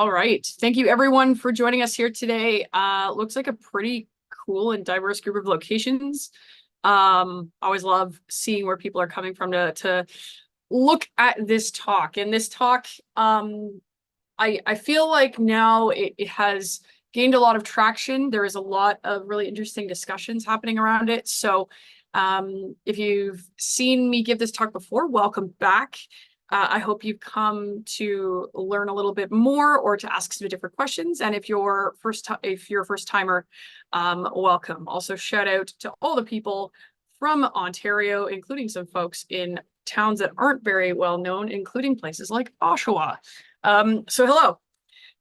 All right. Thank you everyone for joining us here today. Looks like a pretty cool and diverse group of locations. Always love seeing where people are coming from to look at this talk. And this talk, I feel like now it has gained a lot of traction. There is a lot of really interesting discussions happening around it. So if you've seen me give this talk before, welcome back. I hope you've come to learn a little bit more or to ask some different questions. And if you're a first timer, welcome. Also, shout out to all the people from Ontario, including some folks in towns that aren't very well known, including places like Oshawa. So hello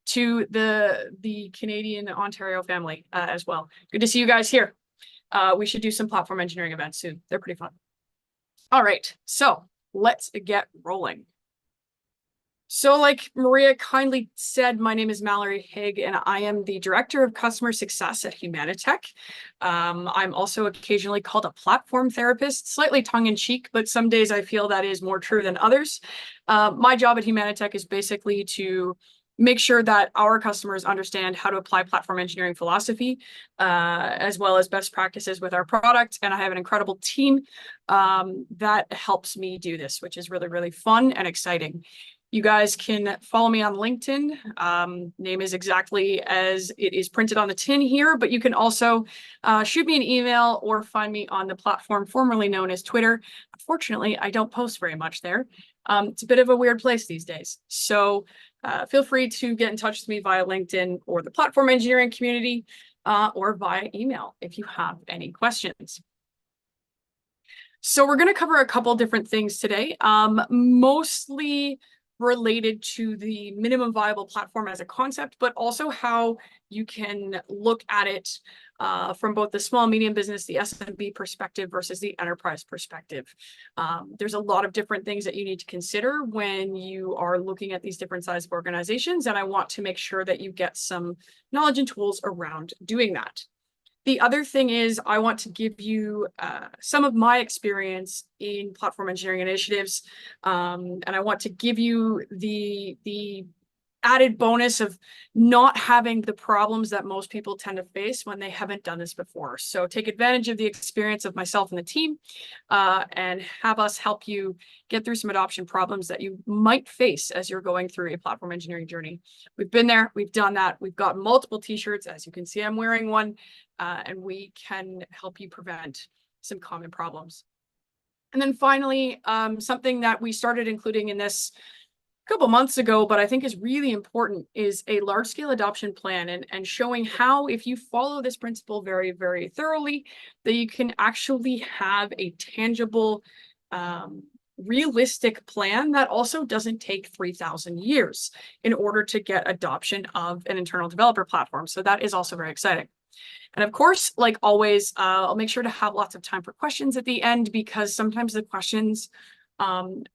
to the Canadian Ontario family as well. Good to see you guys here. We should do some platform engineering events soon. They're pretty fun. All right, so let's get rolling. So like Maria kindly said, my name is Mallory Haig, and I am the Director of Customer Success at Humanitech. I'm also occasionally called a platform therapist, slightly tongue-in-cheek, but some days I feel that is more true than others. My job at Humanitech is basically to make sure that our customers understand how to apply platform engineering philosophy, as well as best practices with our product. And I have an incredible team that helps me do this, which is really, really fun and exciting. You guys can follow me on LinkedIn. Name is exactly as it is printed on the tin here, but you can also shoot me an email or find me on the platform formerly known as Twitter. Unfortunately, I don't post very much there. It's a bit of a weird place these days. So feel free to get in touch with me via LinkedIn or the platform engineering community or via email if you have any questions. So we're going to cover a couple different things today, mostly related to the minimum viable platform as a concept, but also how you can look at it from both the small, medium business, the SMB perspective versus the enterprise perspective. There's a lot of different things that you need to consider when you are looking at these different sizes of organizations, and I want to make sure that you get some knowledge and tools around doing that. The other thing is I want to give you some of my experience in platform engineering initiatives, and I want to give you the added bonus of not having the problems that most people tend to face when they haven't done this before. So take advantage of the experience of myself and the team and have us help you get through some adoption problems that you might face as you're going through a platform engineering journey. We've been there, we've done that, we've got multiple t-shirts. As you can see, I'm wearing one, and we can help you prevent some common problems. And then finally, something that we started including in this couple months ago, but I think is really important, is a large-scale adoption plan and showing how, if you follow this principle very, very thoroughly, that you can actually have a tangible, realistic plan that also doesn't take 3,000 years in order to get adoption of an internal developer platform. So that is also very exciting. And of course, like always, I'll make sure to have lots of time for questions at the end, because sometimes the questions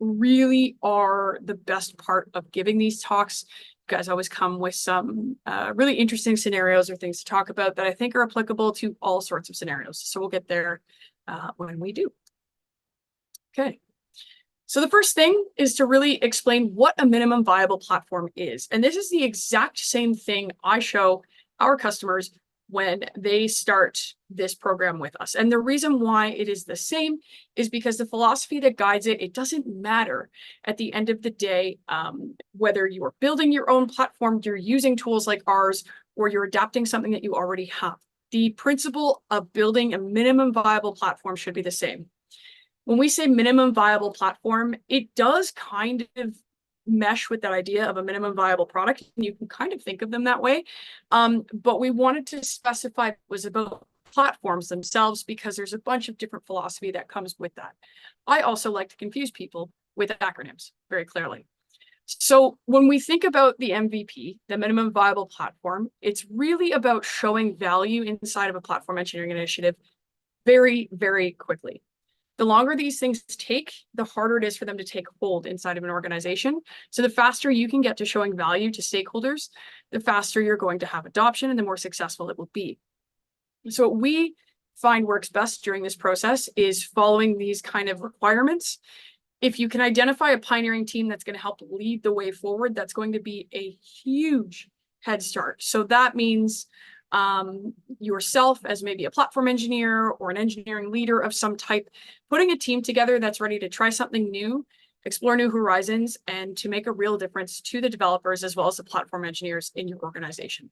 really are the best part of giving these talks. You guys always come with some really interesting scenarios or things to talk about that I think are applicable to all sorts of scenarios. So we'll get there when we do. Okay. So the first thing is to really explain what a minimum viable platform is. And this is the exact same thing I show our customers when they start this program with us. And the reason why it is the same is because the philosophy that guides it, it doesn't matter at the end of the day, whether you are building your own platform, you're using tools like ours, or you're adapting something that you already have. The principle of building a minimum viable platform should be the same. When we say minimum viable platform, it does kind of mesh with that idea of a minimum viable product. You can kind of think of them that way. But we wanted to specify it was about platforms themselves because there's a bunch of different philosophy that comes with that. I also like to confuse people with acronyms very clearly. So when we think about the MVP, the minimum viable platform, it's really about showing value inside of a platform engineering initiative very, very quickly. The longer these things take, the harder it is for them to take hold inside of an organization. So the faster you can get to showing value to stakeholders, the faster you're going to have adoption and the more successful it will be. So what we find works best during this process is following these kind of requirements If you can identify a pioneering team that's going to help lead the way forward, that's going to be a huge head start. So that means yourself as maybe a platform engineer or an engineering leader of some type, putting a team together that's ready to try something new, explore new horizons, and to make a real difference to the developers as well as the platform engineers in your organization.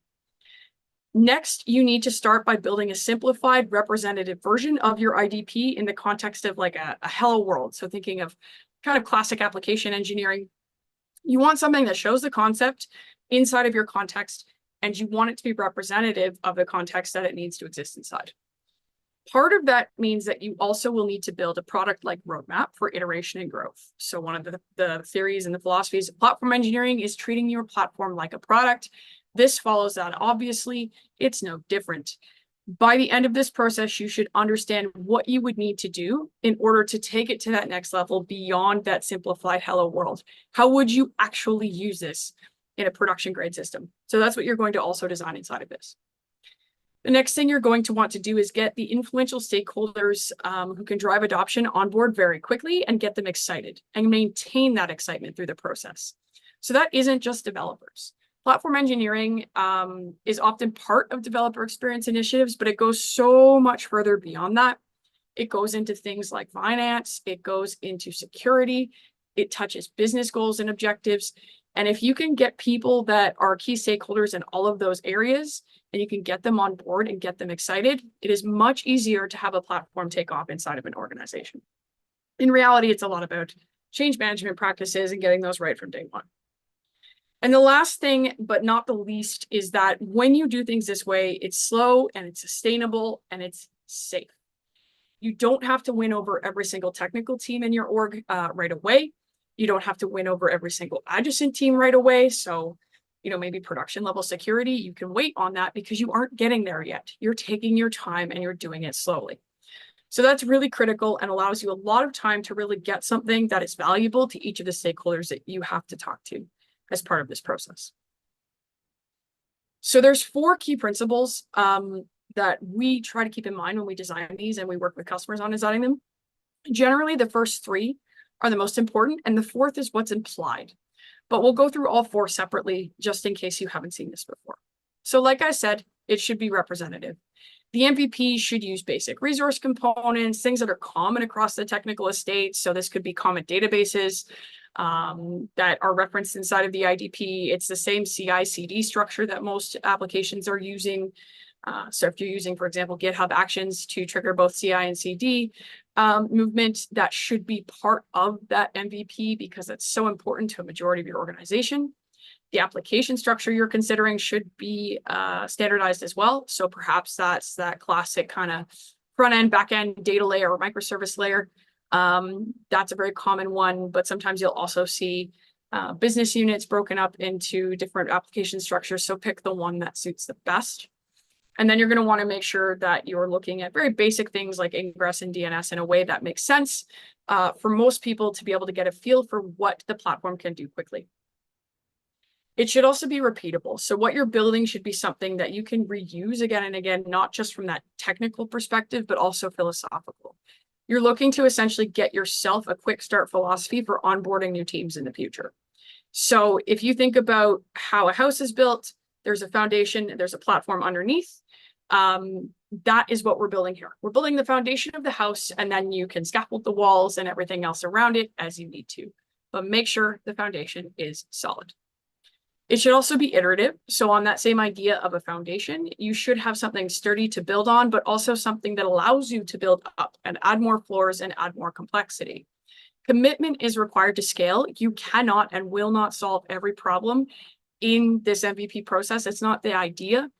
Next, you need to start by building a simplified representative version of your IDP in the context of like a hello world. So thinking of kind of classic application engineering, you want something that shows the concept inside of your context, and you want it to be representative of the context that it needs to exist inside. Part of that means that you also will need to build a product-like roadmap for iteration and growth. So one of the theories and the philosophies of platform engineering is treating your platform like a product. This follows that. Obviously, it's no different. By the end of this process, you should understand what you would need to do in order to take it to that next level beyond that simplified hello world. How would you actually use this in a production grade system? So that's what you're going to also design inside of this. The next thing you're going to want to do is get the influential stakeholders who can drive adoption on board very quickly and get them excited and maintain that excitement through the process. So that isn't just developers. Platform engineering is often part of developer experience initiatives, but it goes so much further beyond that. It goes into things like finance, it goes into security, it touches business goals and objectives. And if you can get people that are key stakeholders in all of those areas, and you can get them on board and get them excited, it is much easier to have a platform take off inside of an organization. In reality, it's a lot about change management practices and getting those right from day one. And the last thing, but not the least, is that when you do things this way, it's slow and it's sustainable and it's safe. You don't have to win over every single technical team in your org right away. You don't have to win over every single adjacent team right away. So, maybe production level security, you can wait on that because you aren't getting there yet. You're taking your time and you're doing it slowly. So that's really critical and allows you a lot of time to really get something that is valuable to each of the stakeholders that you have to talk to as part of this process. So there's 4 key principles that we try to keep in mind when we design these and we work with customers on designing them. Generally, the first 3 are the most important, and the 4th is what's implied. But we'll go through all 4 separately just in case you haven't seen this before. So like I said, it should be representative. The MVP should use basic resource components, things that are common across the technical estate. So this could be common databases that are referenced inside of the IDP. It's the same CI/CD structure that most applications are using. So if you're using, for example, GitHub Actions to trigger both CI and CD movement, that should be part of that MVP because it's so important to a majority of your organization. The application structure you're considering should be standardized as well. So perhaps that's that classic kind of front end, back end data layer or microservice layer. That's a very common one, but sometimes you'll also see business units broken up into different application structures. So pick the one that suits the best. And then you're going to want to make sure that you're looking at very basic things like ingress and DNS in a way that makes sense for most people to be able to get a feel for what the platform can do quickly. It should also be repeatable. So what you're building should be something that you can reuse again and again, not just from that technical perspective, but also philosophical. You're looking to essentially get yourself a quick start philosophy for onboarding new teams in the future. So if you think about how a house is built, there's a foundation, there's a platform underneath. That is what we're building here. We're building the foundation of the house, and then you can scaffold the walls and everything else around it as you need to. But make sure the foundation is solid. It should also be iterative. So on that same idea of a foundation, you should have something sturdy to build on, but also something that allows you to build up and add more floors and add more complexity. Commitment is required to scale. You cannot and will not solve every problem in this MVP process. It's not the idea,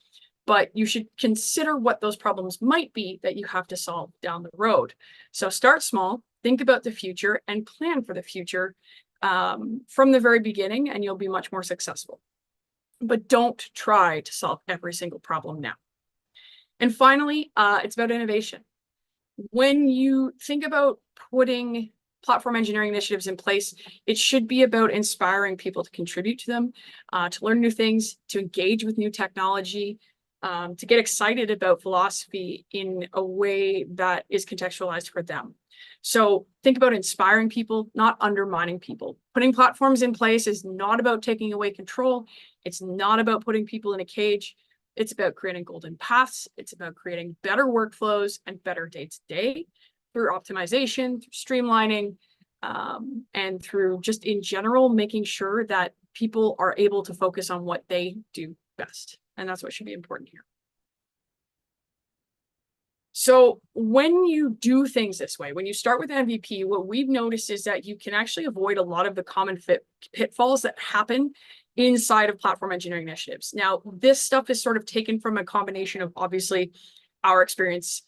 but you should consider what those problems might be that you have to solve down the road. So start small, think about the future, and plan for the future from the very beginning, and you'll be much more successful. But don't try to solve every single problem now. And finally, it's about innovation. When you think about putting platform engineering initiatives in place, it should be about inspiring people to contribute to them, to learn new things, to engage with new technology, to get excited about philosophy in a way that is contextualized for them. So think about inspiring people, not undermining people. Putting platforms in place is not about taking away control. It's not about putting people in a cage. It's about creating golden paths. It's about creating better workflows and better day-to-day through optimization, through streamlining, and through just in general, making sure that people are able to focus on what they do best. And that's what should be important here. So when you do things this way, when you start with MVP, what we've noticed is that you can actually avoid a lot of the common pitfalls that happen inside of platform engineering initiatives. Now, this stuff is sort of taken from a combination of obviously our experience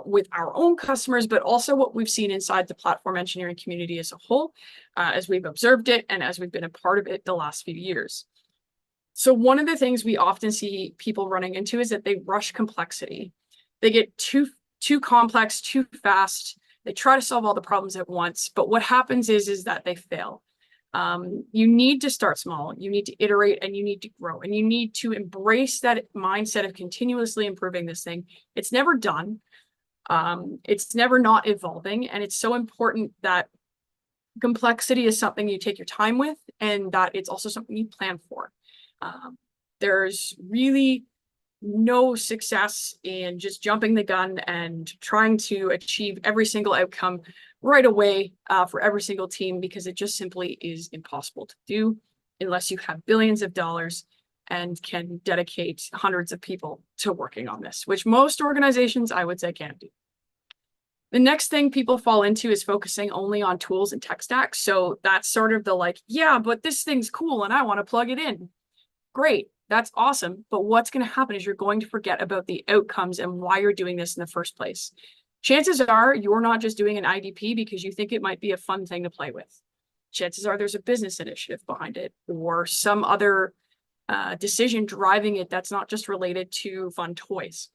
with our own customers, but also what we've seen inside the platform engineering community as a whole, as we've observed it and as we've been a part of it the last few years. So one of the things we often see people running into is that they rush complexity. They get too complex, too fast. They try to solve all the problems at once. But what happens is that they fail. You need to start small. You need to iterate and you need to grow. And you need to embrace that mindset of continuously improving this thing. It's never done. It's never not evolving. And it's so important that complexity is something you take your time with and that it's also something you plan for. There's really no success in just jumping the gun and trying to achieve every single outcome right away for every single team, because it just simply is impossible to do unless you have billions of dollars and can dedicate hundreds of people to working on this, which most organizations, I would say, can't do. The next thing people fall into is focusing only on tools and tech stacks. So that's sort of the like, yeah, but this thing's cool and I want to plug it in. Great. That's awesome. But what's going to happen is you're going to forget about the outcomes and why you're doing this in the first place. Chances are you're not just doing an IDP because you think it might be a fun thing to play with. Chances are there's a business initiative behind it or some other decision driving it that's not just related to fun toys.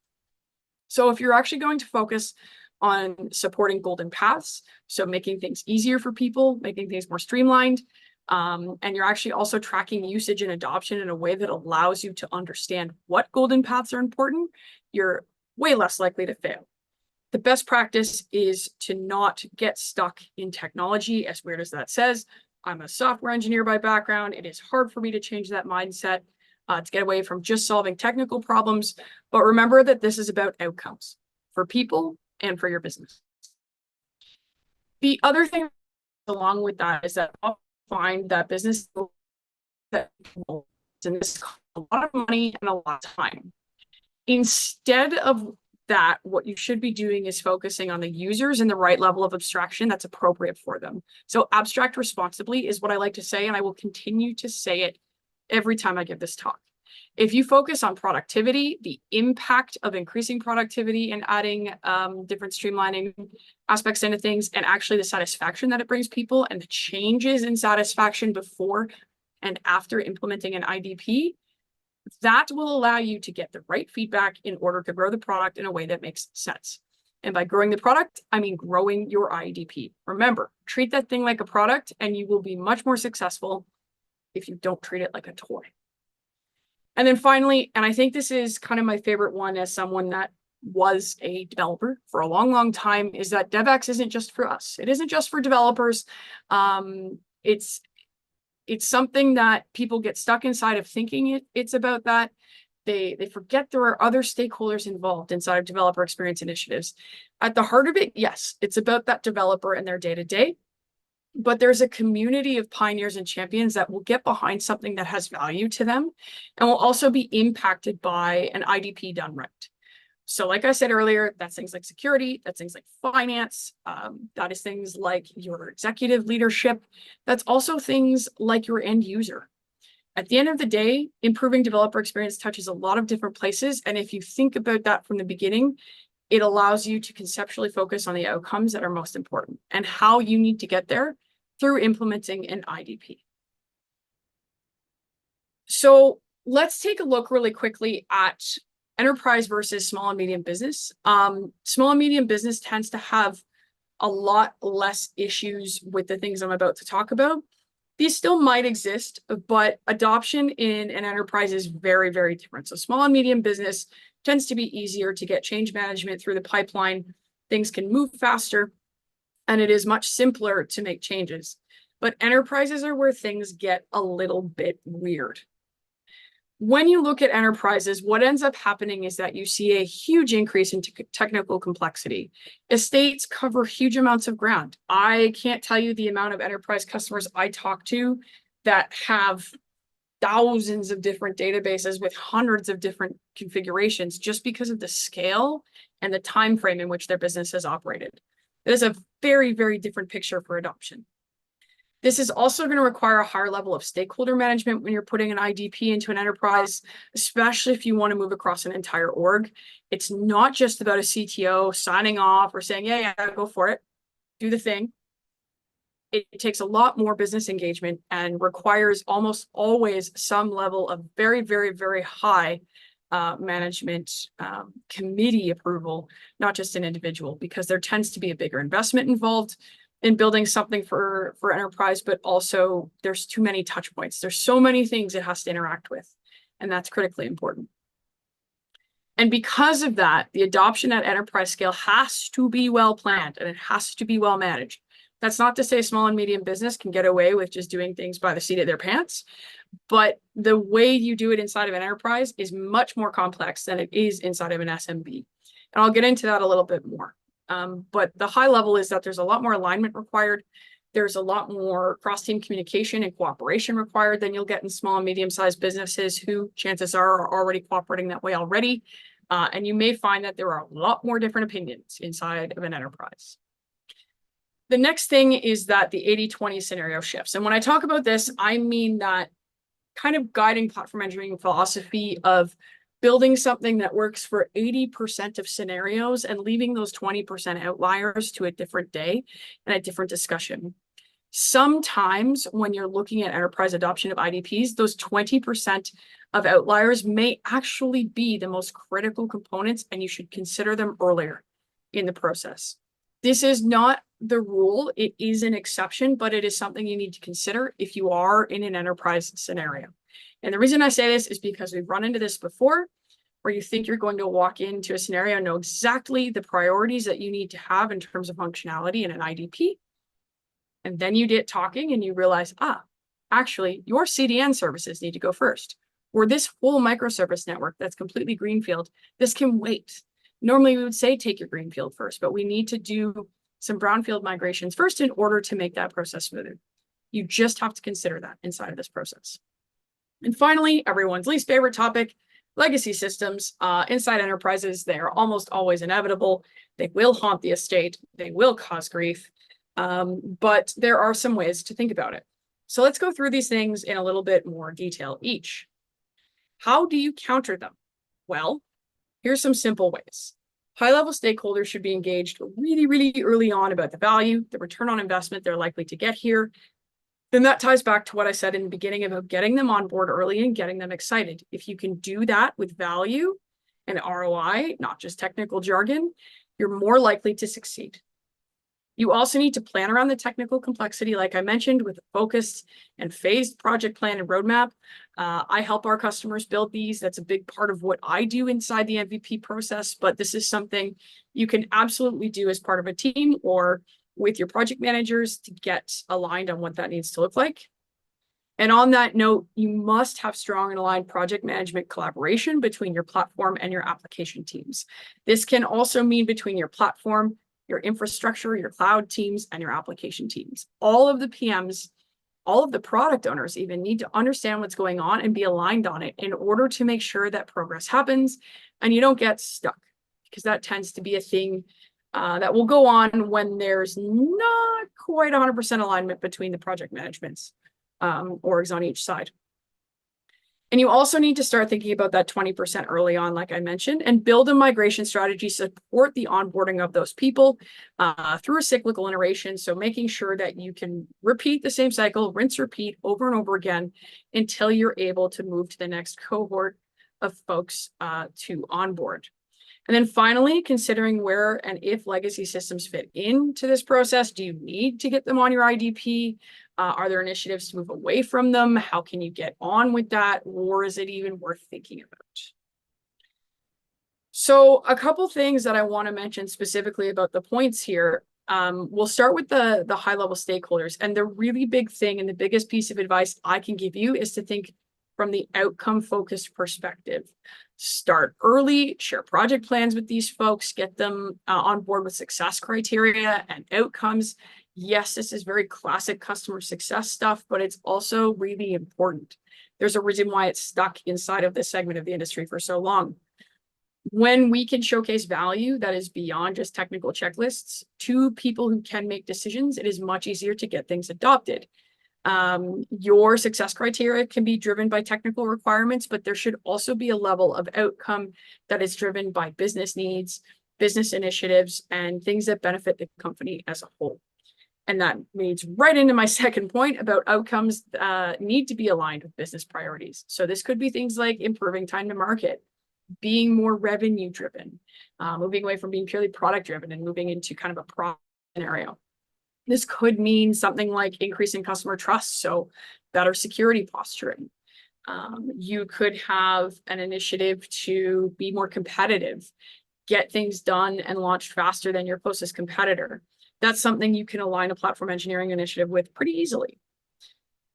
So if you're actually going to focus on supporting golden paths, so making things easier for people, making things more streamlined, and you're actually also tracking usage and adoption in a way that allows you to understand what golden paths are important, you're way less likely to fail. The best practice is to not get stuck in technology, as weird as that says. I'm a software engineer by background. It is hard for me to change that mindset, to get away from just solving technical problems. But remember that this is about outcomes for people and for your business. The other thing along with that is that I'll find that business that and this costs a lot of money and a lot of time. Instead of that, what you should be doing is focusing on the users and the right level of abstraction that's appropriate for them. So abstract responsibly is what I like to say, and I will continue to say it every time I give this talk. If you focus on productivity, the impact of increasing productivity and adding different streamlining aspects into things, and actually the satisfaction that it brings people and the changes in satisfaction before and after implementing an IDP, that will allow you to get the right feedback in order to grow the product in a way that makes sense. And by growing the product, I mean growing your IDP. Remember, treat that thing like a product and you will be much more successful if you don't treat it like a toy. And then finally, and I think this is kind of my favorite one as someone that was a developer for a long, long time, is that DevX isn't just for us. It isn't just for developers. It's something that people get stuck inside of thinking it's about that. They forget there are other stakeholders involved inside of developer experience initiatives. At the heart of it, yes, it's about that developer and their day-to-day. But there's a community of pioneers and champions that will get behind something that has value to them and will also be impacted by an IDP done right. So like I said earlier, that's things like security, that's things like finance, that is things like your executive leadership, that's also things like your end user. At the end of the day, improving developer experience touches a lot of different places. And if you think about that from the beginning, it allows you to conceptually focus on the outcomes that are most important and how you need to get there through implementing an IDP. So let's take a look really quickly at enterprise versus small and medium business. Small and medium business tends to have a lot less issues with the things I'm about to talk about. These still might exist, but adoption in an enterprise is very, very different. So small and medium business tends to be easier to get change management through the pipeline. Things can move faster. and it is much simpler to make changes. But enterprises are where things get a little bit weird. When you look at enterprises, what ends up happening is that you see a huge increase in technical complexity. Estates cover huge amounts of ground. I can't tell you the amount of enterprise customers I talk to that have thousands of different databases with hundreds of different configurations just because of the scale and the time frame in which their business has operated. It is a very, very different picture for adoption. This is also going to require a higher level of stakeholder management when you're putting an IDP into an enterprise, especially if you want to move across an entire org. It's not just about a CTO signing off or saying, yeah, go for it, do the thing. It takes a lot more business engagement and requires almost always some level of very, very, very high management committee approval, not just an individual, because there tends to be a bigger investment involved in building something for enterprise, but also there's too many touch points. There's so many things it has to interact with, and that's critically important. And because of that, the adoption at enterprise scale has to be well planned and it has to be well managed. That's not to say small and medium business can get away with just doing things by the seat of their pants, but the way you do it inside of an enterprise is much more complex than it is inside of an SMB. And I'll get into that a little bit more. But the high level is that there's a lot more alignment required. There's a lot more cross-team communication and cooperation required than you'll get in small and medium-sized businesses who chances are already cooperating that way already. And you may find that there are a lot more different opinions inside of an enterprise. The next thing is that the 80-20 scenario shifts. And when I talk about this, I mean that kind of guiding platform engineering philosophy of building something that works for 80% of scenarios and leaving those 20% outliers to a different day and a different discussion. Sometimes when you're looking at enterprise adoption of IDPs, those 20% of outliers may actually be the most critical components, and you should consider them earlier in the process. This is not the rule. It is an exception, but it is something you need to consider if you are in an enterprise scenario. And the reason I say this is because we've run into this before, where you think you're going to walk into a scenario and know exactly the priorities that you need to have in terms of functionality in an IDP. And then you get talking and you realize, actually, your CDN services need to go first. Or this whole microservice network that's completely greenfield, this can wait. Normally, we would say take your greenfield first, but we need to do some brownfield migrations first in order to make that process smoother. You just have to consider that inside of this process. And finally, everyone's least favorite topic, legacy systems. Inside enterprises, they are almost always inevitable. They will haunt the estate. They will cause grief. But there are some ways to think about it. So let's go through these things in a little bit more detail each. How do you counter them? Well, here's some simple ways. High-level stakeholders should be engaged really, really early on about the value, the return on investment they're likely to get here. Then that ties back to what I said in the beginning about getting them on board early and getting them excited. If you can do that with value and ROI, not just technical jargon, you're more likely to succeed. You also need to plan around the technical complexity, like I mentioned, with a focused and phased project plan and roadmap. I help our customers build these. That's a big part of what I do inside the MVP process, but this is something you can absolutely do as part of a team or with your project managers to get aligned on what that needs to look like. And on that note, you must have strong and aligned project management collaboration between your platform and your application teams. This can also mean between your platform, your infrastructure, your cloud teams, and your application teams. All of the PMs, all of the product owners even need to understand what's going on and be aligned on it in order to make sure that progress happens and you don't get stuck, because that tends to be a thing that will go on when there's not quite 100% alignment between the project managements orgs on each side. And you also need to start thinking about that 20% early on, like I mentioned, and build a migration strategy, support the onboarding of those people through a cyclical iteration. So making sure that you can repeat the same cycle, rinse, repeat over and over again until you're able to move to the next cohort of folks to onboard. And then finally, considering where and if legacy systems fit into this process. Do you need to get them on your IDP? Are there initiatives to move away from them? How can you get on with that? Or is it even worth thinking about? So a couple things that I want to mention specifically about the points here. We'll start with the high-level stakeholders. And the really big thing and the biggest piece of advice I can give you is to think from the outcome-focused perspective. Start early, share project plans with these folks, get them on board with success criteria and outcomes. Yes, this is very classic customer success stuff, but it's also really important. There's a reason why it's stuck inside of this segment of the industry for so long. When we can showcase value that is beyond just technical checklists to people who can make decisions, it is much easier to get things adopted. Your success criteria can be driven by technical requirements, but there should also be a level of outcome that is driven by business needs, business initiatives, and things that benefit the company as a whole. And that leads right into my second point about outcomes need to be aligned with business priorities. So this could be things like improving time to market, being more revenue driven, moving away from being purely product driven and moving into kind of a product scenario. This could mean something like increasing customer trust, so better security posturing. You could have an initiative to be more competitive, get things done and launched faster than your closest competitor. That's something you can align a platform engineering initiative with pretty easily.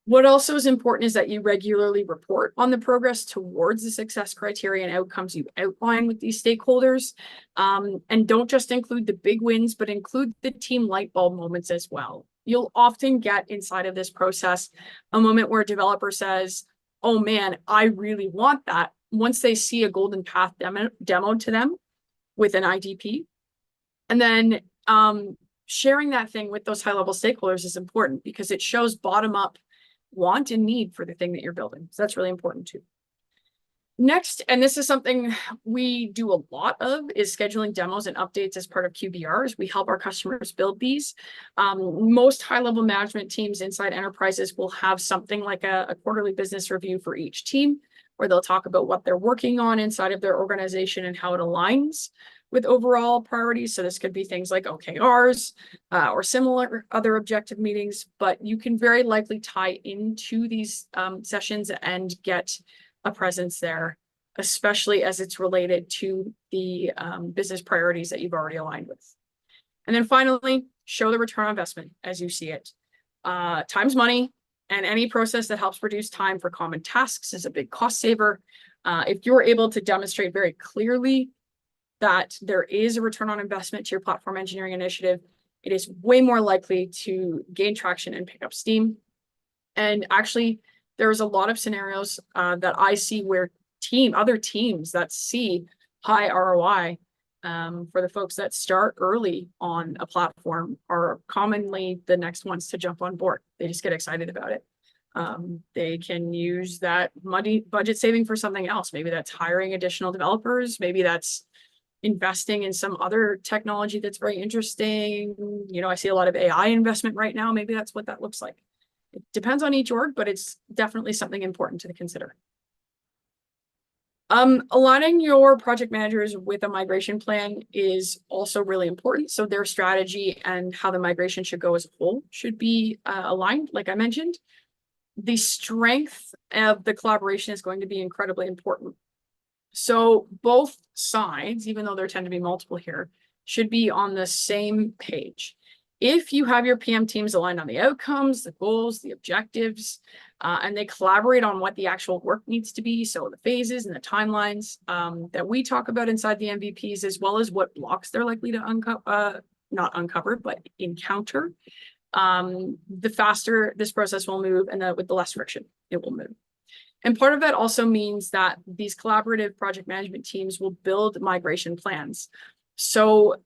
What also is important is that you regularly report on the progress towards the success criteria and outcomes you outline with these stakeholders. And don't just include the big wins, but include the team light bulb moments as well. You'll often get inside of this process a moment where a developer says, oh man, I really want that. Once they see a golden path demo to them with an IDP. And then sharing that thing with those high-level stakeholders is important because it shows bottom-up want and need for the thing that you're building. So that's really important too. Next, and this is something we do a lot of, is scheduling demos and updates as part of QBRs. We help our customers build these. Most high-level management teams inside enterprises will have something like a quarterly business review for each team, where they'll talk about what they're working on inside of their organization and how it aligns with overall priorities. So this could be things like OKRs or similar other objective meetings, but you can very likely tie into these sessions and get a presence there, especially as it's related to the business priorities that you've already aligned with. And then finally, show the return on investment as you see it. Time's money, and any process that helps reduce time for common tasks is a big cost saver. If you're able to demonstrate very clearly that there is a return on investment to your platform engineering initiative, it is way more likely to gain traction and pick up steam. And actually, there's a lot of scenarios that I see where other teams that see high ROI for the folks that start early on a platform are commonly the next ones to jump on board. They just get excited about it. They can use that money budget saving for something else. Maybe that's hiring additional developers. Maybe that's investing in some other technology that's very interesting. You know, I see a lot of AI investment right now. Maybe that's what that looks like. It depends on each org, but it's definitely something important to consider. Aligning your project managers with a migration plan is also really important. So their strategy and how the migration should go as a whole should be aligned, like I mentioned. The strength of the collaboration is going to be incredibly important. So both sides, even though there tend to be multiple here, should be on the same page. If you have your PM teams aligned on the outcomes, the goals, the objectives, and they collaborate on what the actual work needs to be, so the phases and the timelines that we talk about inside the MVPs, as well as what blocks they're likely to not uncover, but encounter, the faster this process will move and with the less friction it will move. And part of that also means that these collaborative project management teams will build migration plans. So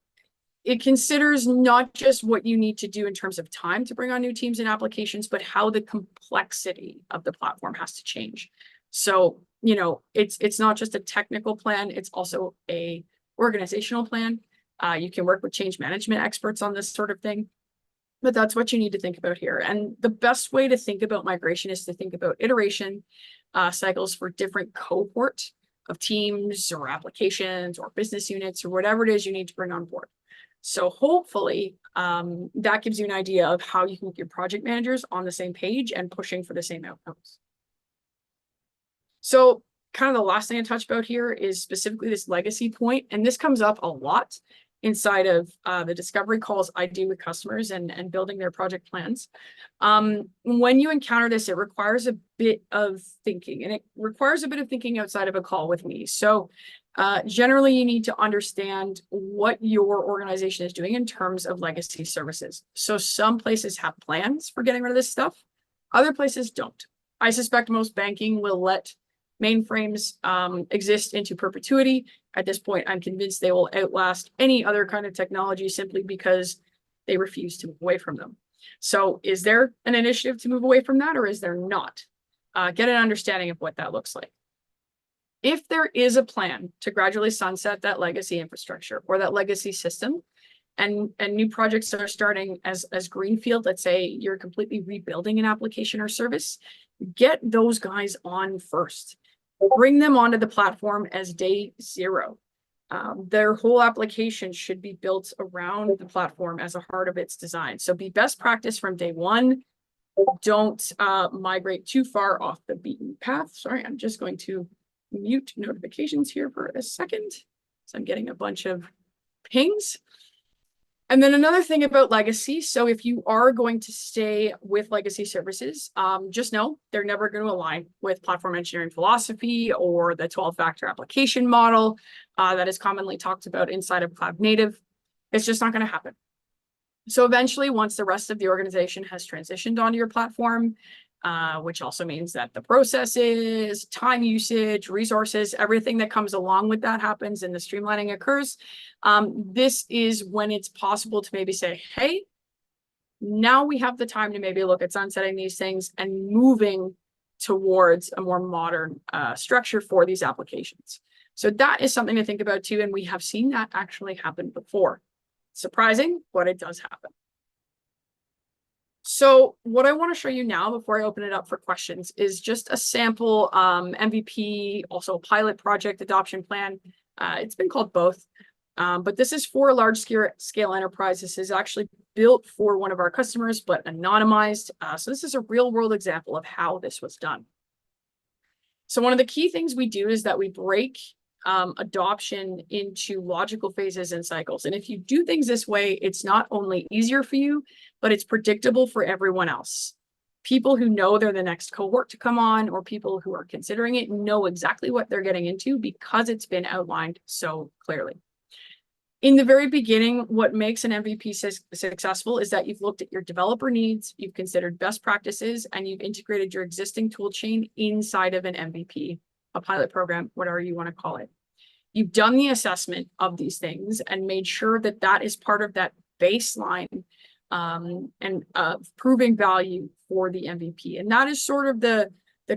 it considers not just what you need to do in terms of time to bring on new teams and applications, but how the complexity of the platform has to change. So, you know, it's not just a technical plan, it's also a organizational plan. You can work with change management experts on this sort of thing, but that's what you need to think about here. And the best way to think about migration is to think about iteration cycles for different cohort of teams or applications or business units or whatever it is you need to bring on board. So hopefully that gives you an idea of how you can get your project managers on the same page and pushing for the same outcomes. So kind of the last thing I touch about here is specifically this legacy point, and this comes up a lot inside of the discovery calls I do with customers and building their project plans. When you encounter this, it requires a bit of thinking, and it requires a bit of thinking outside of a call with me. So generally, you need to understand what your organization is doing in terms of legacy services. So some places have plans for getting rid of this stuff. Other places don't. I suspect most banking will let mainframes exist into perpetuity. At this point, I'm convinced they will outlast any other kind of technology simply because they refuse to move away from them. So is there an initiative to move away from that, or is there not? Get an understanding of what that looks like. If there is a plan to gradually sunset that legacy infrastructure or that legacy system, and new projects are starting as greenfield, let's say you're completely rebuilding an application or service, get those guys on first. Bring them onto the platform as day zero. Their whole application should be built around the platform as a heart of its design. So be best practice from day one. Don't migrate too far off the beaten path. Sorry, I'm just going to mute notifications here for a second. So I'm getting a bunch of pings. And then another thing about legacy. So if you are going to stay with legacy services, just know they're never going to align with platform engineering philosophy or the 12-factor application model that is commonly talked about inside of cloud native. It's just not going to happen. So eventually, once the rest of the organization has transitioned onto your platform, which also means that the processes, time usage, resources, everything that comes along with that happens and the streamlining occurs. This is when it's possible to maybe say, hey, now we have the time to maybe look at sunsetting these things and moving towards a more modern structure for these applications. So that is something to think about too, and we have seen that actually happen before. Surprising, but it does happen. So what I want to show you now before I open it up for questions is just a sample MVP, also a pilot project adoption plan. It's been called both, but this is for a large scale enterprise. This is actually built for one of our customers, but anonymized. So this is a real world example of how this was done. So one of the key things we do is that we break adoption into logical phases and cycles. And if you do things this way, it's not only easier for you, but it's predictable for everyone else. People who know they're the next cohort to come on, or people who are considering it, know exactly what they're getting into because it's been outlined so clearly. In the very beginning, what makes an MVP successful is that you've looked at your developer needs, you've considered best practices, and you've integrated your existing tool chain inside of an MVP, a pilot program, whatever you want to call it. You've done the assessment of these things and made sure that that is part of that baseline and proving value for the MVP. And that is sort of the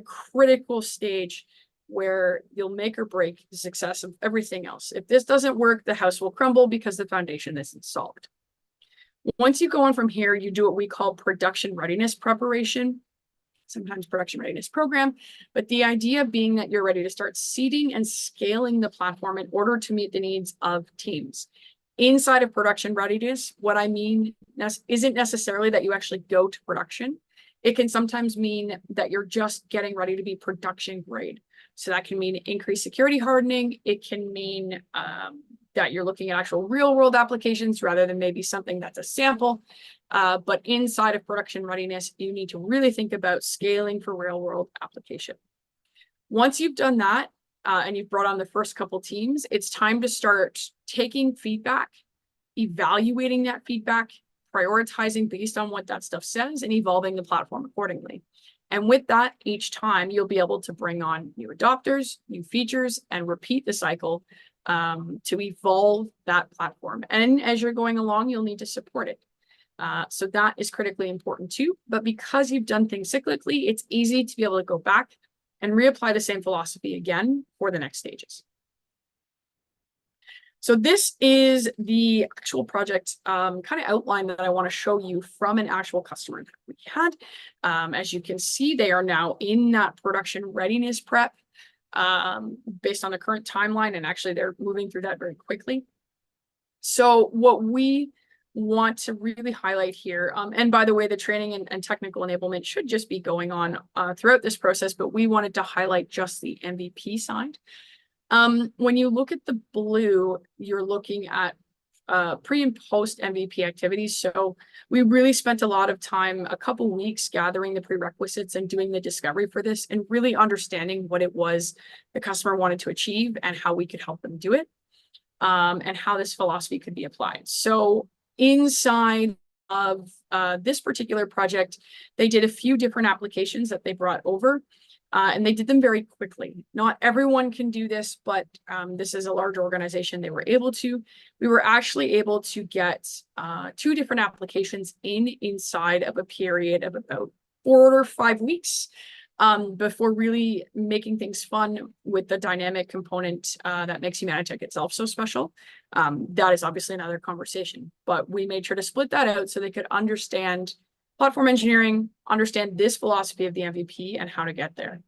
critical stage where you'll make or break the success of everything else. If this doesn't work, the house will crumble because the foundation isn't solid. Once you go on from here, you do what we call production readiness preparation, sometimes production readiness program, but the idea being that you're ready to start seeding and scaling the platform in order to meet the needs of teams. Inside of production readiness, what I mean isn't necessarily that you actually go to production. It can sometimes mean that you're just getting ready to be production grade. So that can mean increased security hardening. It can mean that you're looking at actual real world applications rather than maybe something that's a sample. But inside of production readiness, you need to really think about scaling for real world application. Once you've done that and you've brought on the first couple teams, it's time to start taking feedback, evaluating that feedback, prioritizing based on what that stuff says, and evolving the platform accordingly. And with that, each time you'll be able to bring on new adopters, new features, and repeat the cycle to evolve that platform. And as you're going along, you'll need to support it. So that is critically important too. But because you've done things cyclically, it's easy to be able to go back and reapply the same philosophy again for the next stages. So this is the actual project kind of outline that I want to show you from an actual customer that we had. As you can see, they are now in that production readiness prep based on the current timeline, and actually they're moving through that very quickly. So what we want to really highlight here, and by the way, the training and technical enablement should just be going on throughout this process, but we wanted to highlight just the MVP side. When you look at the blue, you're looking at pre and post MVP activities. So we really spent a lot of time, a couple weeks, gathering the prerequisites and doing the discovery for this and really understanding what it was the customer wanted to achieve and how we could help them do it, and how this philosophy could be applied. So inside of this particular project, they did a few different applications that they brought over. And they did them very quickly. Not everyone can do this, but this is a large organization. They were able to. We were actually able to get 2 different applications inside of a period of about 4 or 5 weeks, before really making things fun with the dynamic component that makes Humanitech itself so special. That is obviously another conversation, but we made sure to split that out so they could understand platform engineering, understand this philosophy of the MVP and how to get there.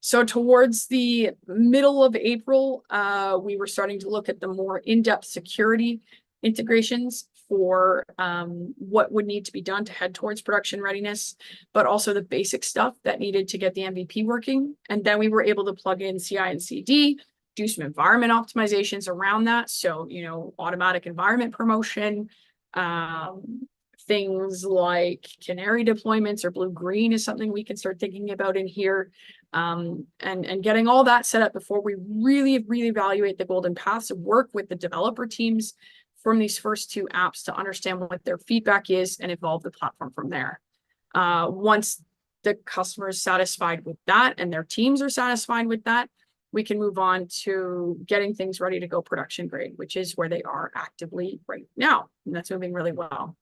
So towards the middle of April, we were starting to look at the more in-depth security integrations for what would need to be done to head towards production readiness, but also the basic stuff that needed to get the MVP working. And then we were able to plug in CI and CD, do some environment optimizations around that. So, automatic environment promotion, things like canary deployments or blue-green is something we can start thinking about in here, and getting all that set up before we really evaluate the golden paths, work with the developer teams from these first 2 apps to understand what their feedback is and evolve the platform from there. Once the customer is satisfied with that and their teams are satisfied with that, we can move on to getting things ready to go production grade, which is where they are actively right now. And that's moving really well.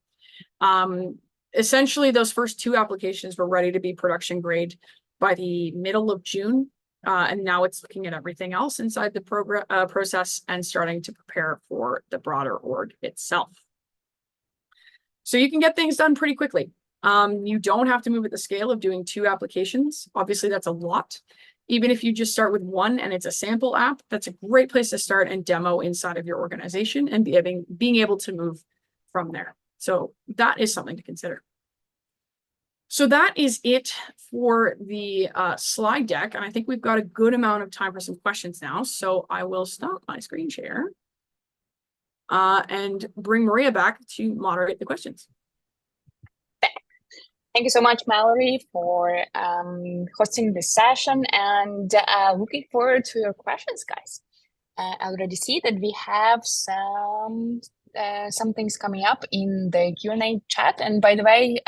Essentially, those first 2 applications were ready to be production grade by the middle of June. And now it's looking at everything else inside the process and starting to prepare for the broader org itself. So you can get things done pretty quickly. You don't have to move at the scale of doing 2 applications. Obviously, that's a lot. Even if you just start with 1 and it's a sample app, that's a great place to start and demo inside of your organization and being able to move from there. So that is something to consider. So that is it for the slide deck. And I think we've got a good amount of time for some questions now. So I will stop my screen share and bring Maria back to moderate the questions. Thank you so much, Mallory, for hosting this session, and looking forward to your questions, guys. I already see that we have some things coming up in the Q&A chat. And by the way,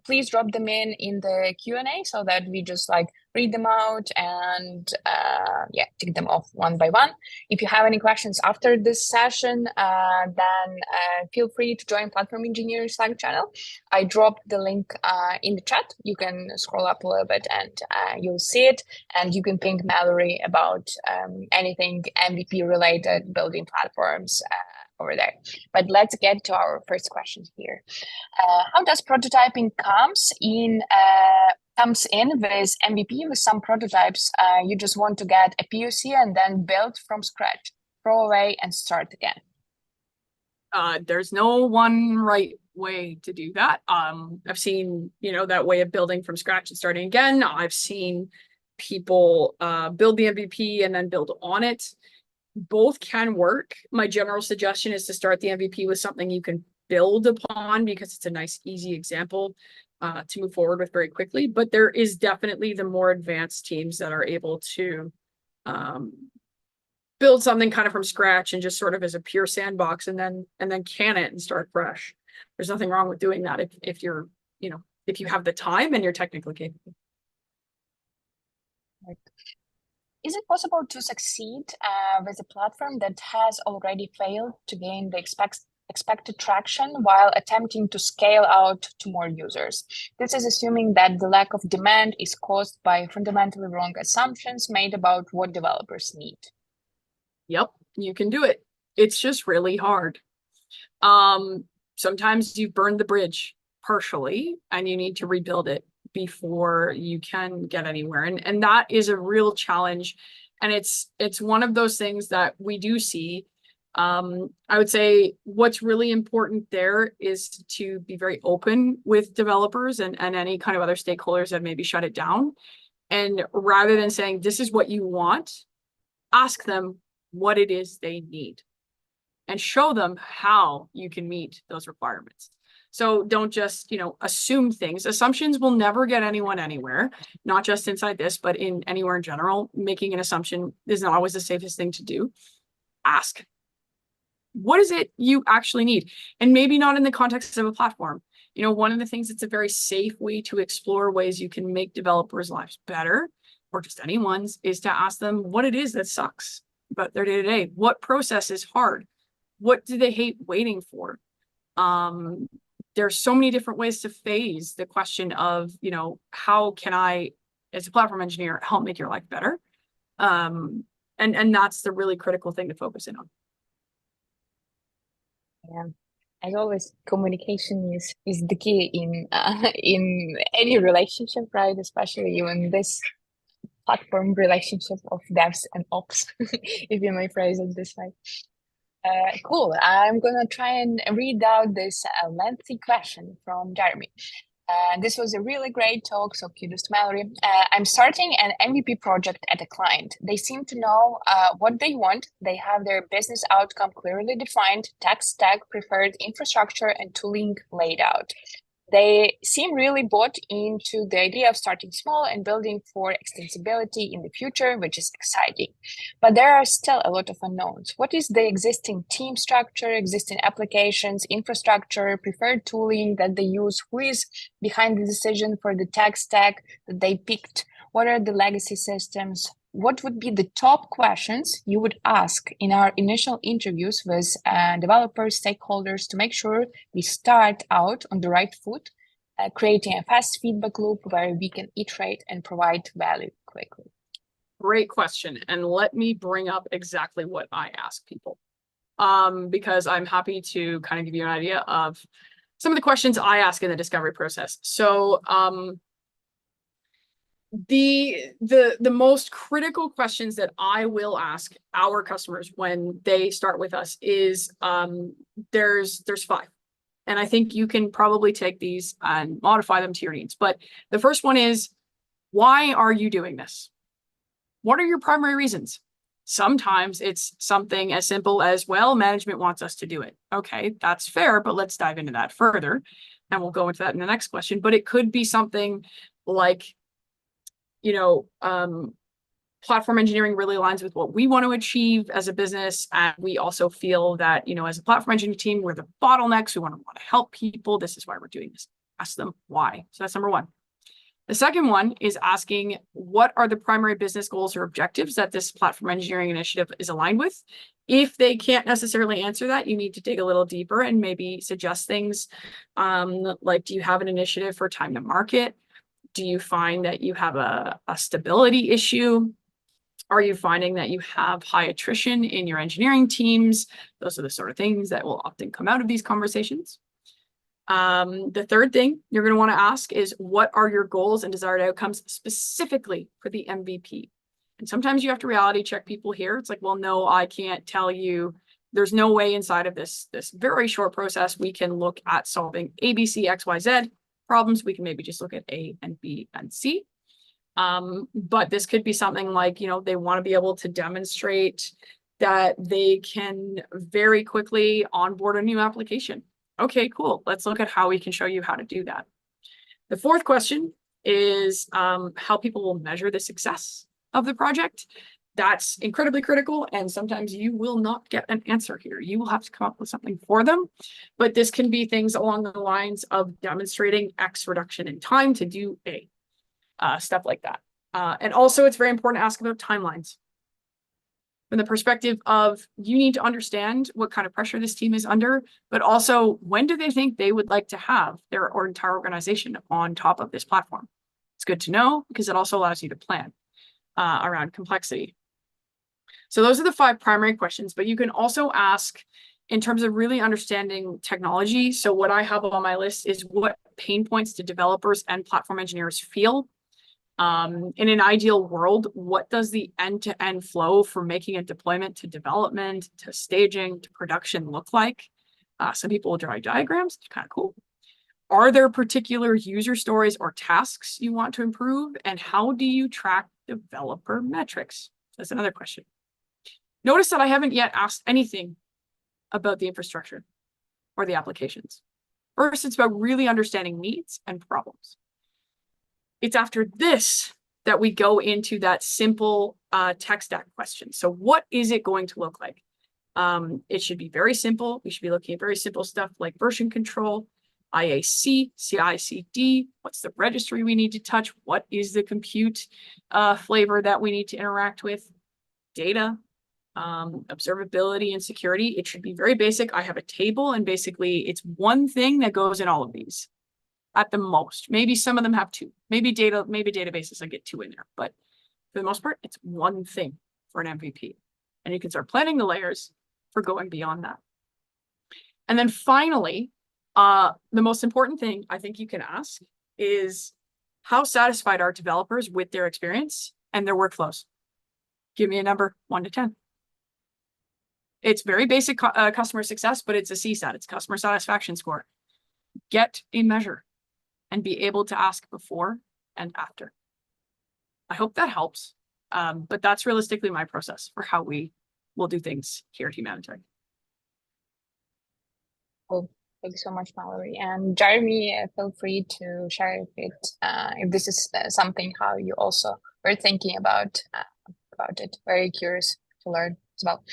please drop them in the Q&A so that we just read them out and tick them off one by one. If you have any questions after this session, then feel free to join Platform Engineering Slack channel. I dropped the link in the chat. You can scroll up a little bit and you'll see it. And you can ping Mallory about anything MVP related, building platforms over there. But let's get to our first question here. How does prototyping comes in with MVP? With some prototypes, you just want to get a POC and then build from scratch, throw away and start again. There's no one right way to do that. I've seen, that way of building from scratch and starting again. I've seen people build the MVP and then build on it. Both can work. My general suggestion is to start the MVP with something you can build upon because it's a nice, easy example to move forward with very quickly. But there is definitely the more advanced teams that are able to build something kind of from scratch and just sort of as a pure sandbox and then can it and start fresh. There's nothing wrong with doing that if you're, if you have the time and you're technically capable. Right. Is it possible to succeed with a platform that has already failed to gain the expected traction while attempting to scale out to more users? This is assuming that the lack of demand is caused by fundamentally wrong assumptions made about what developers need. Yep, you can do it. It's just really hard. Sometimes you've burned the bridge partially and you need to rebuild it before you can get anywhere. And that is a real challenge. And it's one of those things that we do see. I would say what's really important there is to be very open with developers and any kind of other stakeholders that maybe shut it down. And rather than saying, this is what you want, ask them what it is they need. and show them how you can meet those requirements. So don't just, assume things. Assumptions will never get anyone anywhere, not just inside this, but in anywhere in general. Making an assumption is not always the safest thing to do. Ask, what is it you actually need? And maybe not in the context of a platform. One of the things that's a very safe way to explore ways you can make developers' lives better, or just anyone's, is to ask them what it is that sucks about their day-to-day. What process is hard? What do they hate waiting for? There's so many different ways to phase the question of, how can I, as a platform engineer, help make your life better? And that's the really critical thing to focus in on. Yeah. As always, communication is the key in any relationship, right? Especially in this platform relationship of devs and ops, if you may phrase it this way. Cool. I'm gonna try and read out this lengthy question from Jeremy. This was a really great talk, so kudos to Mallory. I'm starting an MVP project at a client. They seem to know what they want. They have their business outcome clearly defined, tech stack, preferred infrastructure, and tooling laid out. They seem really bought into the idea of starting small and building for extensibility in the future, which is exciting. But there are still a lot of unknowns. What is the existing team structure, existing applications, infrastructure, preferred tooling that they use? Who is behind the decision for the tech stack that they picked? What are the legacy systems? What would be the top questions you would ask in our initial interviews with developers, stakeholders, to make sure we start out on the right foot, creating a fast feedback loop where we can iterate and provide value quickly? Great question. And let me bring up exactly what I ask people, because I'm happy to kind of give you an idea of some of the questions I ask in the discovery process. So the most critical questions that I will ask our customers when they start with us is there's 5. And I think you can probably take these and modify them to your needs. But the first one is, why are you doing this? What are your primary reasons? Sometimes it's something as simple as, well, management wants us to do it. Okay, that's fair, but let's dive into that further. And we'll go into that in the next question. But it could be something like, platform engineering really aligns with what we want to achieve as a business. And we also feel that, as a platform engineering team, we're the bottlenecks. We want to help people. This is why we're doing this. Ask them why. So that's number 1. The second one is asking, what are the primary business goals or objectives that this platform engineering initiative is aligned with? If they can't necessarily answer that, you need to dig a little deeper and maybe suggest things like, do you have an initiative for time to market? Do you find that you have a stability issue? Are you finding that you have high attrition in your engineering teams? Those are the sort of things that will often come out of these conversations. The third thing you're going to want to ask is, what are your goals and desired outcomes specifically for the MVP? And sometimes you have to reality check people here. It's like, well, no, I can't tell you. There's no way inside of this very short process we can look at solving A, B, C, X, Y, Z problems. We can maybe just look at A and B and C. But this could be something like, they want to be able to demonstrate that they can very quickly onboard a new application. Okay, cool. Let's look at how we can show you how to do that. The fourth question is how people will measure the success of the project. That's incredibly critical, and sometimes you will not get an answer here. You will have to come up with something for them, but this can be things along the lines of demonstrating X reduction in time to do A, stuff like that. And also, it's very important to ask about timelines. From the perspective of, you need to understand what kind of pressure this team is under, but also, when do they think they would like to have their entire organization on top of this platform? It's good to know because it also allows you to plan around complexity. So those are the 5 primary questions, but you can also ask in terms of really understanding technology. So what I have on my list is, what pain points do developers and platform engineers feel? In an ideal world, what does the end-to-end flow from making a deployment to development to staging to production look like? Some people will draw diagrams. It's kind of cool. Are there particular user stories or tasks you want to improve? And how do you track developer metrics? That's another question. Notice that I haven't yet asked anything about the infrastructure or the applications. First, it's about really understanding needs and problems. It's after this that we go into that simple tech stack question. So what is it going to look like? It should be very simple. We should be looking at very simple stuff like version control, IAC, CI/CD, what's the registry we need to touch, what is the compute flavor that we need to interact with, data, observability and security. It should be very basic. I have a table, and basically it's one thing that goes in all of these at the most. Maybe some of them have two. Maybe databases I get two in there, but for the most part, it's one thing for an MVP. And you can start planning the layers for going beyond that. And then finally, the most important thing I think you can ask is, how satisfied are developers with their experience and their workflows? Give me a number, 1 to 10. It's very basic customer success, but it's a CSAT. It's customer satisfaction score. Get a measure and be able to ask before and after. I hope that helps. But that's realistically my process for how we will do things here at Humanitarian. Cool. Thank you so much, Mallory. And Jeremy, feel free to share if this is something how you also were thinking about it. Very curious to learn as well.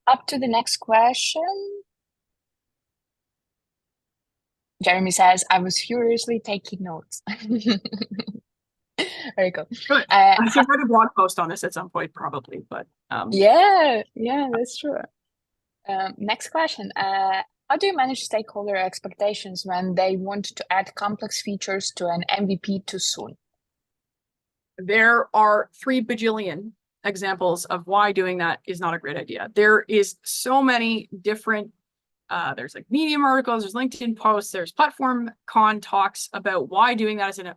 Up to the next question. Jeremy says, I was furiously taking notes. Very cool. Good. I should write a blog post on this at some point, probably, but yeah, that's true. Next question. How do you manage stakeholder expectations when they want to add complex features to an MVP too soon? There are 3 bajillion examples of why doing that is not a great idea. There is so many different, there's like Medium articles, there's LinkedIn posts, there's platform con talks about why doing that is an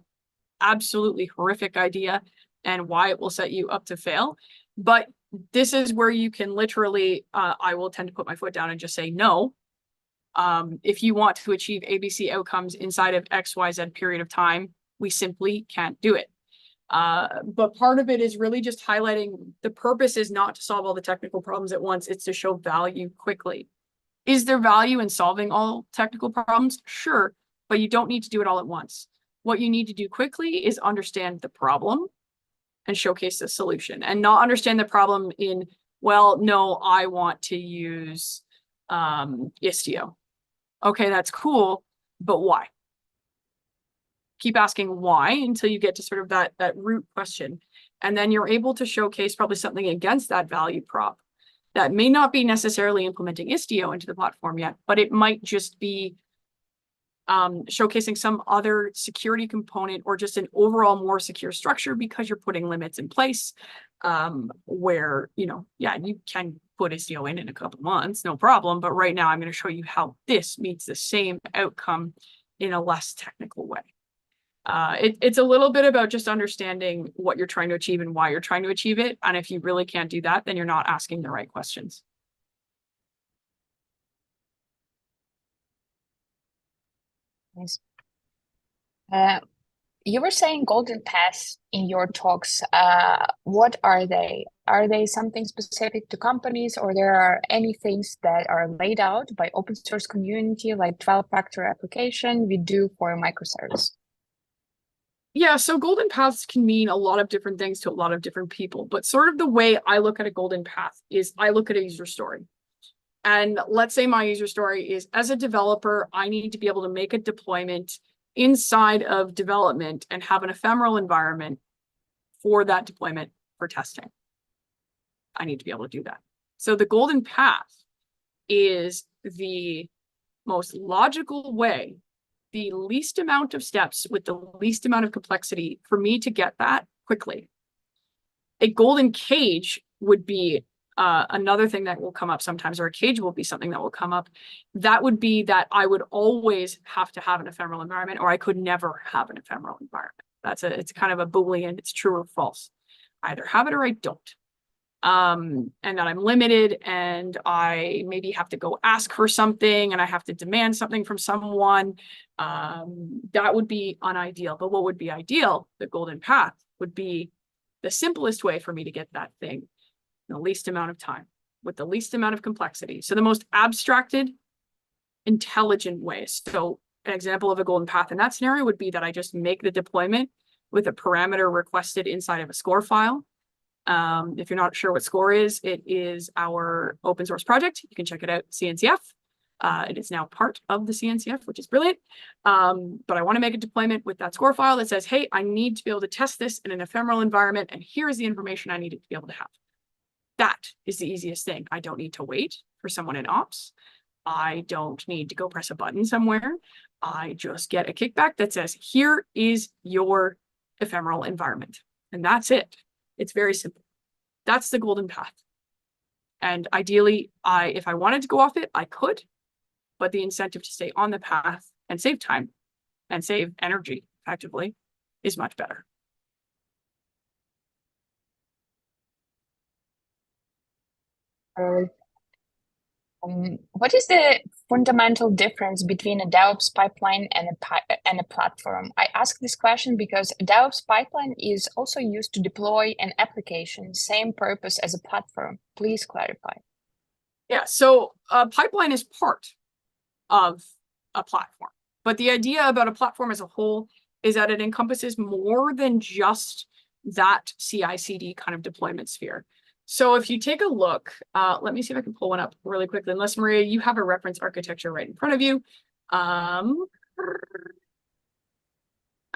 absolutely horrific idea and why it will set you up to fail. But this is where you can literally, I will tend to put my foot down and just say no. If you want to achieve ABC outcomes inside of XYZ period of time, we simply can't do it. But part of it is really just highlighting the purpose is not to solve all the technical problems at once, it's to show value quickly. Is there value in solving all technical problems? Sure, but you don't need to do it all at once. What you need to do quickly is understand the problem and showcase the solution, and not understand the problem in, well, no, I want to use Istio. Okay, that's cool, but why? Keep asking why until you get to sort of that root question. And then you're able to showcase probably something against that value prop that may not be necessarily implementing Istio into the platform yet, but it might just be showcasing some other security component or just an overall more secure structure because you're putting limits in place where, you can put Istio in a couple months, no problem. But right now I'm going to show you how this meets the same outcome in a less technical way. It's a little bit about just understanding what you're trying to achieve and why you're trying to achieve it. And if you really can't do that, then you're not asking the right questions. Nice. You were saying golden paths in your talks. What are they? Are they something specific to companies, or there are any things that are laid out by open source community like 12-factor application we do for a microservice? Yeah, so golden paths can mean a lot of different things to a lot of different people, but sort of the way I look at a golden path is I look at a user story. And let's say my user story is, as a developer, I need to be able to make a deployment inside of development and have an ephemeral environment for that deployment for testing. I need to be able to do that. So the golden path is the most logical way, the least amount of steps with the least amount of complexity for me to get that quickly. A golden cage would be another thing that will come up sometimes, or a cage will be something that will come up. That would be that I would always have to have an ephemeral environment, or I could never have an ephemeral environment. It's kind of a Boolean, it's true or false. I either have it or I don't. And that I'm limited, and I maybe have to go ask for something, and I have to demand something from someone. That would be unideal. But what would be ideal, the golden path, would be the simplest way for me to get that thing in the least amount of time. with the least amount of complexity. So the most abstracted, intelligent way. So an example of a golden path in that scenario would be that I just make the deployment with a parameter requested inside of a score file. If you're not sure what score is, it is our open source project. You can check it out, CNCF. It is now part of the CNCF, which is brilliant. But I want to make a deployment with that score file that says, hey, I need to be able to test this in an ephemeral environment, and here's the information I need it to be able to have. That is the easiest thing. I don't need to wait for someone in ops. I don't need to go press a button somewhere. I just get a kickback that says, here is your ephemeral environment. And that's it. It's very simple. That's the golden path. And ideally, if I wanted to go off it, I could, but the incentive to stay on the path and save time and save energy effectively is much better. What is the fundamental difference between a DevOps pipeline and a platform? I ask this question because a DevOps pipeline is also used to deploy an application, same purpose as a platform. Please clarify. Yeah, so a pipeline is part of a platform, but the idea about a platform as a whole is that it encompasses more than just that CI/CD kind of deployment sphere. So if you take a look, let me see if I can pull one up really quickly. Unless, Maria, you have a reference architecture right in front of you. I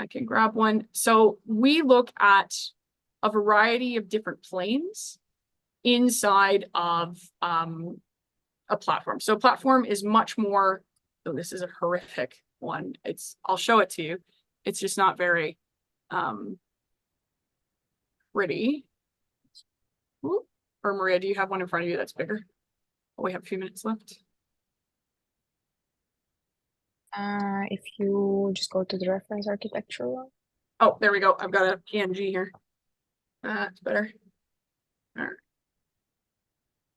can grab one. So we look at a variety of different planes inside of a platform. So a platform is much more, oh, this is a horrific one. I'll show it to you. It's just not very pretty. Ooh. Or Maria, do you have one in front of you that's bigger? Oh, we have a few minutes left. If you just go to the reference architecture one. Oh, there we go. I've got a PNG here. That's better. All right.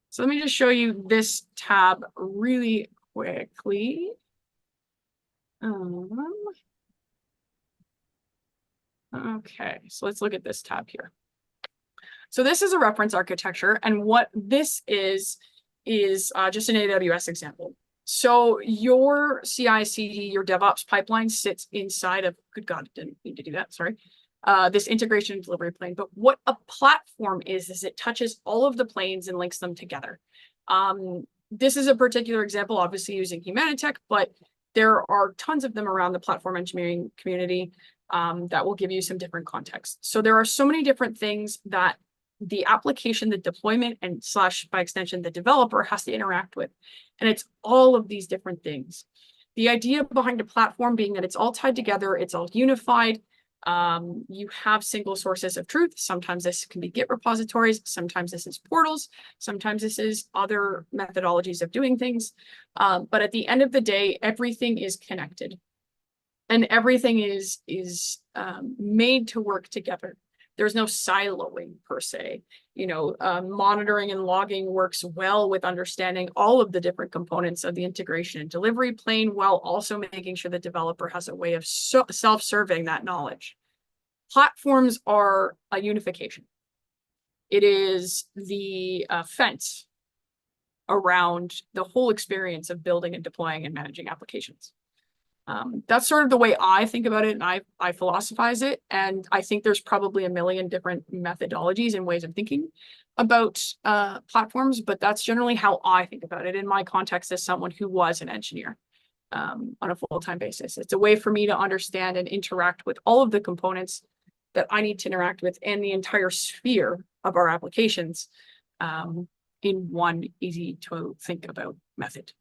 So let me just show you this tab really quickly. Okay, so let's look at this tab here. So this is a reference architecture, and what this is just an AWS example. So your CI/CD, your DevOps pipeline sits inside of, good God, didn't need to do that, sorry. This integration and delivery plane. But what a platform is it touches all of the planes and links them together. This is a particular example, obviously using Humanitech, but there are tons of them around the platform engineering community that will give you some different context. So there are so many different things that the application, the deployment, and / by extension, the developer has to interact with. And it's all of these different things. The idea behind a platform being that it's all tied together, it's all unified. You have single sources of truth. Sometimes this can be Git repositories. Sometimes this is portals. Sometimes this is other methodologies of doing things. But at the end of the day, everything is connected. And everything is made to work together. There's no siloing per se. Monitoring and logging works well with understanding all of the different components of the integration and delivery plane, while also making sure the developer has a way of self-serving that knowledge. Platforms are a unification. It is the fence around the whole experience of building and deploying and managing applications. That's sort of the way I think about it, and I philosophize it. And I think there's probably a million different methodologies and ways of thinking about platforms, but that's generally how I think about it in my context as someone who was an engineer on a full-time basis. It's a way for me to understand and interact with all of the components that I need to interact with and the entire sphere of our applications in one easy to think about method.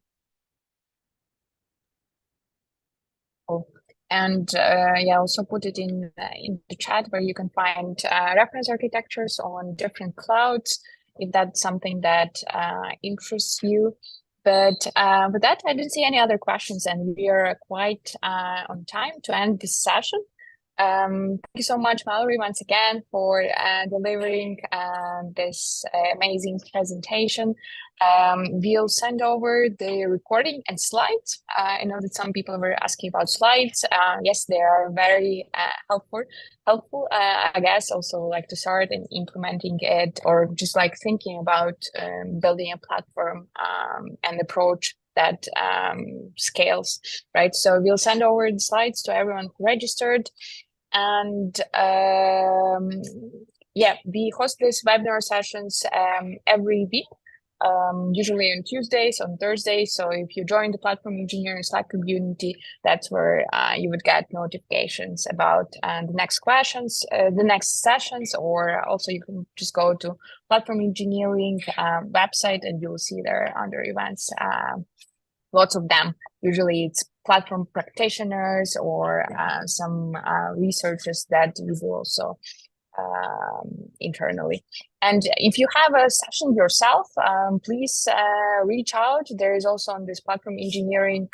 And also put it in the chat where you can find reference architectures on different clouds if that's something that interests you. But with that, I didn't see any other questions, and we are quite on time to end this session. Thank you so much, Mallory, once again for delivering this amazing presentation. We'll send over the recording and slides. I know that some people were asking about slides. Yes, they are very helpful. Helpful, I guess, also like to start and implementing it, or just like thinking about building a platform and approach that scales, right? So we'll send over the slides to everyone who registered. And yeah, we host these webinar sessions every week, usually on Tuesdays, on Thursdays. So if you join the Platform Engineering Slack community, that's where you would get notifications about the next questions, the next sessions, or also you can just go to Platform Engineering website and you'll see there under events. Lots of them. Usually it's platform practitioners or some researchers that we do also internally. And if you have a session yourself, please reach out. There is also on this platform engineering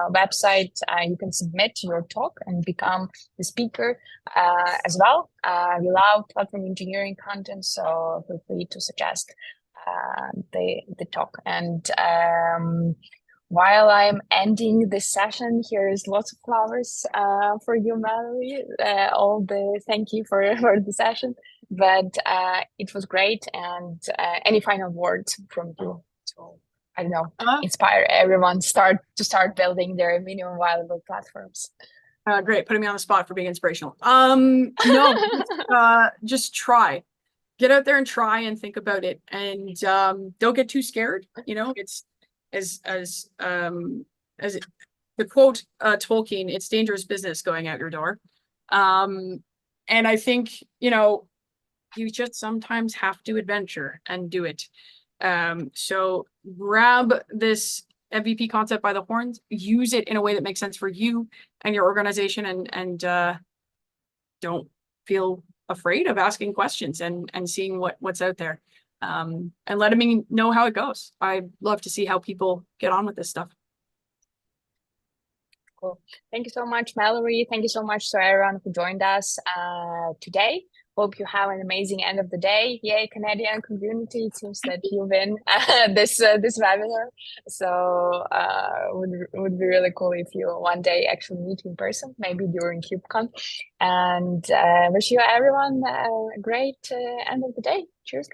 website, you can submit your talk and become the speaker as well. We love platform engineering content, so feel free to suggest the talk. And while I'm ending this session, here's lots of flowers for you, Mallory. Thank you for the session, but it was great. And any final words from you to, I don't know, inspire everyone to start building their minimum viable platforms. Great, putting me on the spot for being inspirational. No, just try. Get out there and try and think about it, and don't get too scared. You know, it's as the quote Tolkien, it's dangerous business going out your door. And I think, you know, you just sometimes have to adventure and do it. So grab this MVP concept by the horns, use it in a way that makes sense for you and your organization, and don't feel afraid of asking questions and seeing what's out there. And letting me know how it goes. I love to see how people get on with this stuff. Cool. Thank you so much, Mallory. Thank you so much to everyone who joined us today. Hope you have an amazing end of the day. Yay, Canadian community. It seems that you win this webinar. So would be really cool if you one day actually meet in person, maybe during KubeCon. And wish you everyone a great end of the day. Cheers, guys.